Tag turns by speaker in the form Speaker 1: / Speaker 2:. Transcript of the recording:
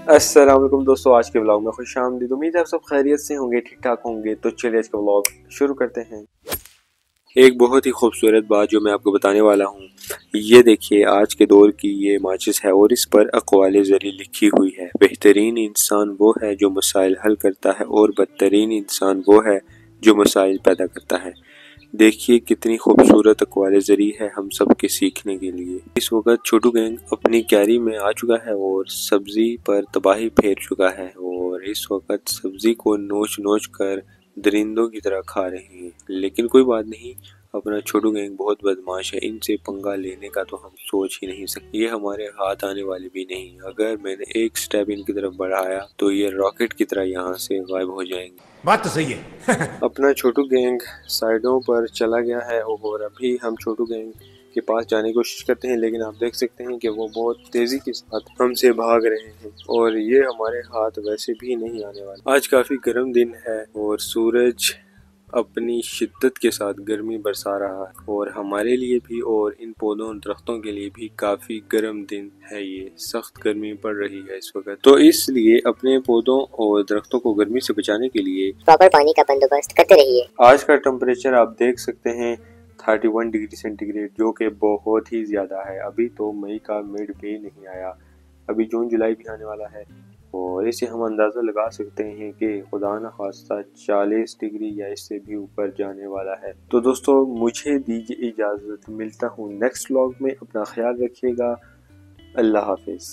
Speaker 1: अस्सलाम वालेकुम दोस्तों, आज के व्लॉग में खुश आमदीद। उम्मीद है आप सब खैरियत से होंगे, ठीक ठाक होंगे। तो चलिए आज का व्लॉग शुरू करते हैं। एक बहुत ही खूबसूरत बात जो मैं आपको बताने वाला हूँ, ये देखिए आज के दौर की ये माचिस है और इस पर अक़वाले ज़री लिखी हुई है। बेहतरीन इंसान वो है जो मसाइल हल करता है और बदतरीन इंसान वो है जो मसाइल पैदा करता है। देखिए कितनी खूबसूरत अक़वाले ज़री है हम सब के सीखने के लिए। इस वक्त छोटू गैंग अपनी क्यारी में आ चुका है और सब्जी पर तबाही फेर चुका है और इस वक्त सब्जी को नोच नोच कर दरिंदों की तरह खा रहे हैं। लेकिन कोई बात नहीं, अपना छोटू गैंग बहुत बदमाश है, इनसे पंगा लेने का तो हम सोच ही नहीं सकते। ये हमारे हाथ आने वाले भी नहीं। अगर मैंने एक स्टेप इनकी तरफ बढ़ाया तो ये रॉकेट की तरह यहाँ से गायब हो जाएंगे।
Speaker 2: बात तो सही है।
Speaker 1: अपना छोटू गैंग साइडों पर चला गया है और अभी हम छोटू गैंग के पास जाने की कोशिश करते हैं, लेकिन आप देख सकते हैं कि वो बहुत तेज़ी के साथ हमसे भाग रहे हैं और ये हमारे हाथ वैसे भी नहीं आने वाले। आज काफ़ी गर्म दिन है और सूरज अपनी शिद्दत के साथ गर्मी बरसा रहा है और हमारे लिए भी और इन पौधों और दरख्तों के लिए भी काफ़ी गर्म दिन है। ये सख्त गर्मी पड़ रही है इस वक्त, तो इसलिए अपने पौधों और दरख्तों को गर्मी से बचाने के लिए
Speaker 3: प्रॉपर पानी का बंदोबस्त करते रहिए।
Speaker 1: आज का टेम्परेचर आप देख सकते हैं 31 डिग्री सेंटीग्रेड, जो कि बहुत ही ज़्यादा है। अभी तो मई का मिड भी नहीं आया, अभी जून जुलाई भी आने वाला है और इससे हम अंदाज़ा लगा सकते हैं कि खुदा न खास्ता 40 डिग्री या इससे भी ऊपर जाने वाला है। तो दोस्तों मुझे दीजिए इजाज़त, मिलता हूँ नेक्स्ट व्लॉग में। अपना ख्याल रखिएगा। अल्लाह हाफिज़।